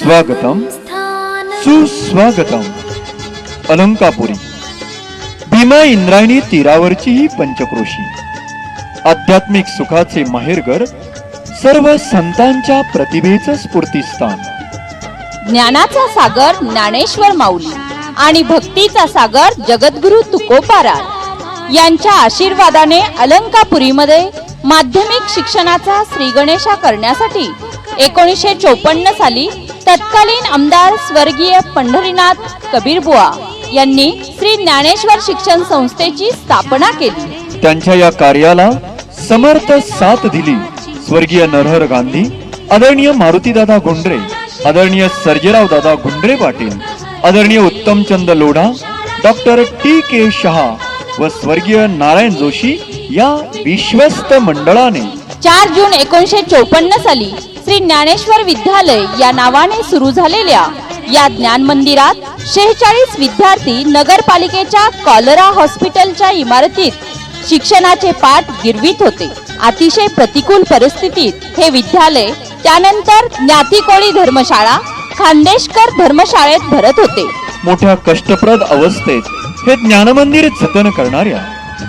स्वागतम सुस्वागतम. अलंकापुरी भीमा इंद्रायणी तीरावरची ही पंचक्रोशी, आध्यात्मिक सुखाचे माहेरघर, सर्व संतांच्या प्रतिभेचं स्फूर्तिस्थान. ज्ञानाचा सागर ज्ञानेश्वर माऊली आणि भक्तीचा सागर जगद्गुरु तुकोबाराय यांच्या आशीर्वादाने अलंकापुरीमध्ये माध्यमिक शिक्षणाचा श्रीगणेशा करण्यासाठी 1954 साली तत्कालीन आमदार स्वर्गीय पंढरीनाथ कबीरबुवा यांनी श्री ज्ञानेश्वर शिक्षण संस्थेची स्थापना केली. त्यांच्या या कार्याला समर्थ साथ दिली स्वर्गीय नरहर गांधी, आदरणीय मारुतीदादा गुंडरे, आदरणीय सर्जेराव दादा गुंडरे पाटील, आदरणीय उत्तमचंद लोढा, डॉक्टर टी.के. शहा व स्वर्गीय नारायण जोशी या विश्वस्त मंडळाने 4 जून 1954 साली श्री ज्ञानेश्वर विद्यालय या नावाने सुरू झालेल्या या ज्ञान मंदिरात 46 विद्यार्थी नगरपालिकेच्या कॉलरा हॉस्पिटलच्या इमारतीत शिक्षणाचे पाठ गिरवित होते. अतिशय प्रतिकूल परिस्थितीत हे विद्यालय त्यानंतर ज्ञातिकोळी धर्मशाळा, खानदेशकर धर्मशाळेत भरत होते. मोठ्या कष्टप्रद अवस्थेत हे ज्ञानमंदिर जतन करणाऱ्या,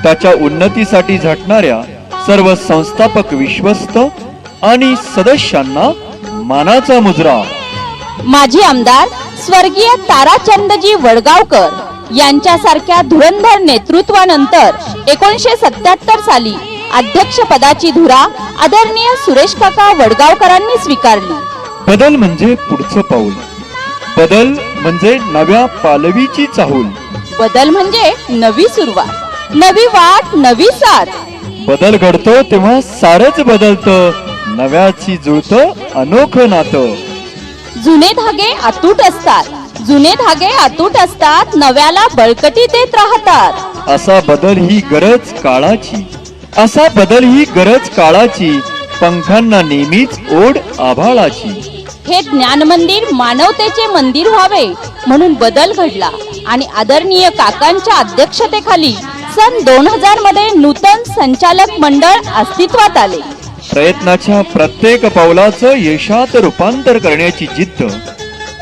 त्याच्या उन्नतीसाठी झटणाऱ्या सर्व संस्थापक, विश्वस्त आणि सदस्यांना मानाचा मुजरा. माजी आमदार स्वर्गीय ताराचंदजी वडगावकर यांच्यासारख्या धुरंधर नेतृत्वानंतर 1977 साली अध्यक्ष पदाची धुरा आदरणीय सुरेश काका वडगावकरांनी स्वीकारली. बदल म्हणजे पुढचं पाऊल, बदल म्हणजे नव्या पालवीची चाहूल, बदल म्हणजे नवी सुरुवात, नवी वाट, नवी साथ. बदल घडतो तेव्हा सारच बदलतं, नव्याची जुळतं अनोखं नातं. जुने धागे अतूट असतात, जुने धागे अतूट असतात, नव्याला बळकटी देत राहतात. असा बदल ही गरज काळाची, असा बदल ही गरज काळाची, पंखांना नेहमीच ओढ आभाळाची. हे ज्ञान मंदिर मानवतेचे मंदिर व्हावे म्हणून बदल घडला आणि आदरणीय काकांच्या अध्यक्षतेखाली सन 2000 मध्ये नूतन संचालक मंडळ अस्तित्वात आले. प्रयत्नाच्या प्रत्येक पावलाचं यशात रूपांतर करण्याची जिद्द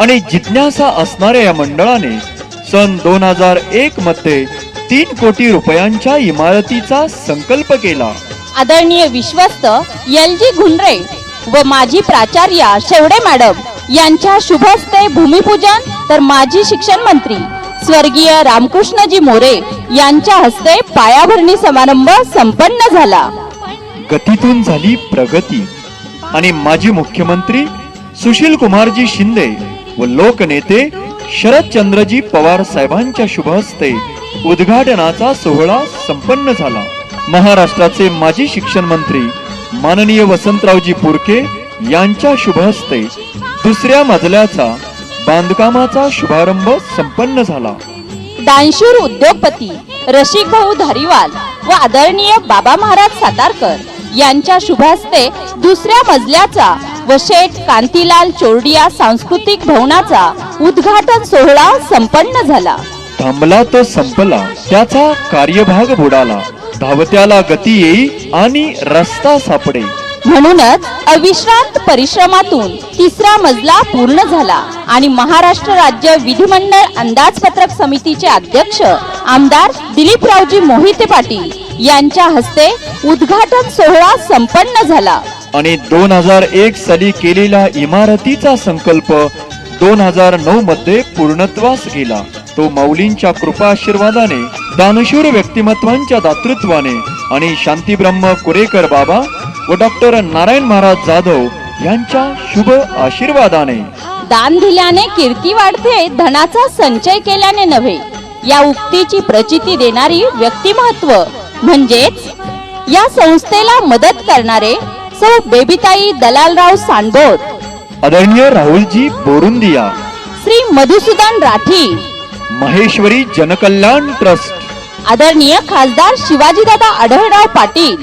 आणि जिज्ञासा असणाऱ्या या मंडळाने सन 2001 मध्ये 3 कोटी रुपयांच्या इमारतीचा संकल्प केला. आदरणीय विश्वस्त LG गुंडरे व माजी प्राचार्य शेवडे मॅडम यांच्या शुभ हस्ते भूमिपूजन, तर माजी शिक्षण मंत्री स्वर्गीय रामकृष्णजी मोरे यांच्या हस्ते पायाभरणी समारंभ संपन्न झाला. गतीतून झाली प्रगती आणि माजी मुख्यमंत्री सुशील कुमारजी शिंदे व लोकनेते शरदचंद्रजी पवार साहेबांच्या शुभ हस्ते उद्घाटनाचा सोहळा संपन्न झाला. महाराष्ट्राचे माजी शिक्षण मंत्री माननीय वसंतरावजी पुरके यांच्या शुभ हस्ते 2ऱ्या मजल्याचा बांधकामाचा शुभारंभ संपन्न झाला. दानशूर उद्योगपती रसिक भाऊ धारीवाल व आदरणीय बाबा महाराज सातारकर यांच्या शुभ हस्ते 2ऱ्या मजल्याचा व शेठ कांतीलाल चोरडिया सांस्कृतिक भवनाचा उद्घाटन सोहळा संपन्न झाला. थांबला तो संपला, त्याचा कार्यभाग बुडाला, धावत्याला गती येई आणि रस्ता सापडे. म्हणूनच अविश्रांत परिश्रमातून 3रा मजला पूर्ण झाला आणि महाराष्ट्र राज्य विधिमंडळ अंदाजपत्रक समितीचे अध्यक्ष आमदार दिलीपरावजी मोहिते पाटील यांच्या हस्ते उद्घाटन सोहळा संपन्न झाला. आणि 2001 साली केलेला इमारतीचा संकल्प 2009 मध्ये पूर्णत्वास गेला. तो माऊलींच्या कृपा आशीर्वादाने, दानशूर व्यक्तिमत्वांच्या दातृत्वाने आणि शांतीब्रह्म कुरेकर बाबा व डॉक्टर नारायण महाराज जाधव यांच्या शुभ आशीर्वादाने. दान दिल्याने कीर्ती वाढते, धनाचा संचय केल्याने नव्हे, या उक्तीची प्रचिती देणारी व्यक्तिमत्व म्हणजेच या संस्थेला मदत करणारे सौ बेबीताई दलालराव सांडबोर, आदरणीय राहुलजी बोरुंदिया, श्री मधुसूदन राठी, महेश्वरी जनकल्याण ट्रस्ट, आदरणीय खासदार शिवाजीदादा आढळराव पाटील,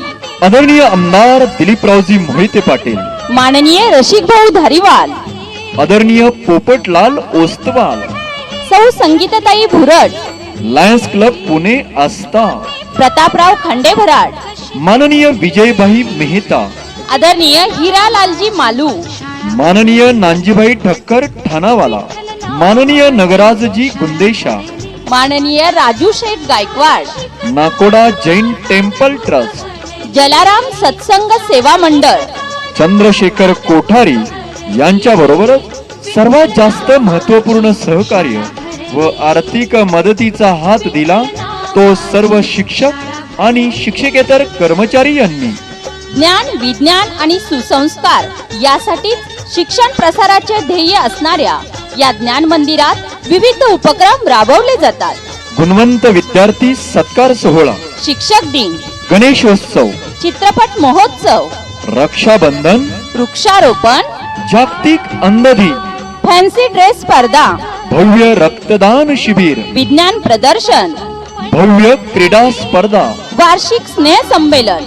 आदरणीय आमदार दिलीपरावजी मोहिते पाटील, माननीय रसिक भाऊ धारीवाल, आदरणीय पोपटलाल ओस्तवाल, सौ संगीताताई भुरट, लायन्स क्लब पुणे आस्था, प्रतापराव खांडेभराड, माननीय विजयभाई मेहता, आदरणीय हिरालालजी मालू, माननीय नानजीभाई ठक्कर ठाणावाला, माननीय नगराजजी गुंदेशा, माननीय राजू शेठ गायकवाड, नाकोडा जैन टेम्पल ट्रस्ट, जलाराम सत्संग सेवा मंडळ, चंद्रशेखर कोठारी यांच्या बरोबरच सर्वात जास्त महत्वपूर्ण सहकार्य व आर्थिक मदतीचा हात दिला तो सर्व शिक्षक आणि शिक्षकेतर कर्मचारी यांनी. ज्ञान, विज्ञान आणि सुसंस्कार यासाठी शिक्षण प्रसाराचे ध्येय असणाऱ्या या ज्ञान मंदिरात विविध उपक्रम राबवले जातात. गुणवंत विद्यार्थी सत्कार सोहळा, शिक्षक दिन, गणेशोत्सव, चित्रपट महोत्सव, रक्षाबंधन, वृक्षारोपण, जागतिक अंधदिन, फॅन्सी ड्रेस स्पर्धा, भव्य रक्तदान शिबिर, विज्ञान प्रदर्शन, भव्य क्रीडा स्पर्धा, वार्षिक स्नेह संमेलन,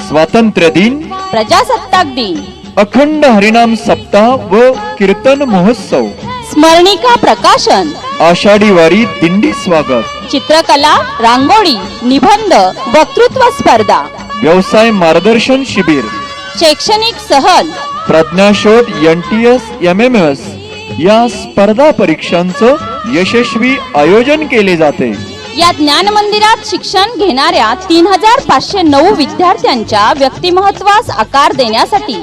स्वातंत्र्य दिन, प्रजासत्ताक दिन, अखंड हरिनाम सप्ताह व कीर्तन महोत्सव, स्मरणिका प्रकाशन, आषाढी वारी दिंडी स्वागत, चित्रकला, रांगोळी, निबंध, वक्तृत्व स्पर्धा, व्यवसाय मार्गदर्शन शिबिर, शैक्षणिक सहल, प्रज्ञाशोध NTS MMS या स्पर्धा परीक्षांचं यशस्वी आयोजन केले जाते. या ज्ञान मंदिरात शिक्षण घेणाऱ्या 3509 विद्यार्थ्यांच्या व्यक्तिमत्वास आकार देण्यासाठी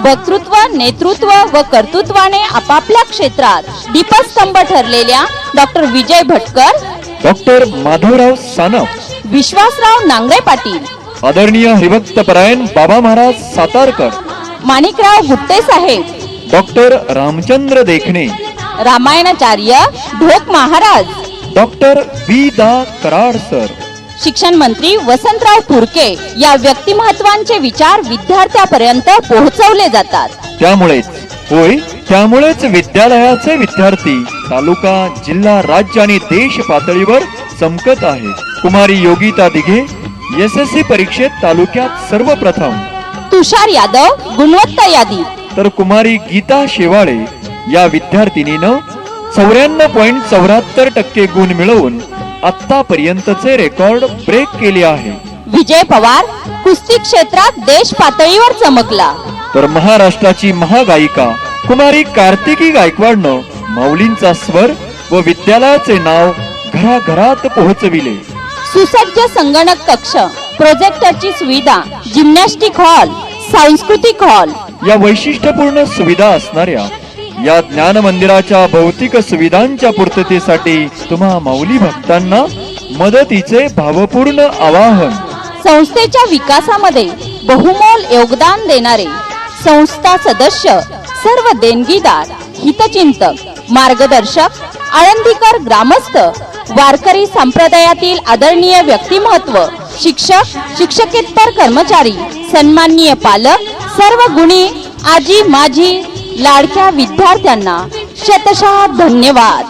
वक्तृत्व, नेतृत्व व कर्तृत्वाने आपापल्या क्षेत्रात दीपस्तंभ ठरलेल्या डॉक्टर विजय भटकर, डॉक्टर माधवराव सानप, विश्वासराव नांगरे पाटील, आदरणीय हरिभक्तपरायण बाबा महाराज सातारकर, माणिकराव गुट्टे साहेब, डॉक्टर रामचंद्र देखणे, रामायणाचार्य ढोक महाराज, डॉक्टर बी दा कराड सर, शिक्षण मंत्री वसंतराव पुरके या व्यक्तिमत्वांचे विचार विद्यार्थ्यापर्यंत पोहोचवले जातात. त्यामुळेच विद्यालयाचे विद्यार्थी तालुका, जिल्हा, राज्य आणि देश पातळीवर चमकत आहे. कुमारी योगिता दिघे SSC परीक्षेत तालुक्यात सर्वप्रथम, तुषार यादव गुणवत्ता यादी, तर कुमारी गीता शेवाळे या विद्यार्थिनीनं 94.74% गुण मिळवून आतापर्यंतचे रेकॉर्ड ब्रेक केले आहे. विजय पवार कुस्ती क्षेत्रात देश पातळीवर चमकला. तर महाराष्ट्राची महागायिका कुमारी कार्तिकी गायकवाडनं माऊलींचा स्वर व विद्यालयाचे नाव घराघरात पोहोचविले. सुसज्ज संगणक कक्ष, प्रोजेक्टरची सुविधा, जिम्नॅस्टिक हॉल, सांस्कृतिक हॉल या वैशिष्ट्यपूर्ण सुविधा असणाऱ्या या ज्ञान मंदिराच्या भौतिक सुविधांच्या पूर्ततेसाठी तुम्हा माऊली भक्तांना मदतीचे भावपूर्ण आवाहन. संस्थेच्या विकासामध्ये बहुमोल योगदान देणारे संस्था सदस्य, सर्व देणगीदार, हितचिंतक, मार्गदर्शक, आळंदीकर ग्रामस्थ, वारकरी संप्रदायातील आदरणीय व्यक्तिमत्व, शिक्षक, शिक्षकेतर कर्मचारी, सन्माननीय पालक, सर्व गुणी आजी माजी लाडक्या विद्यार्थ्यांना शतशः धन्यवाद.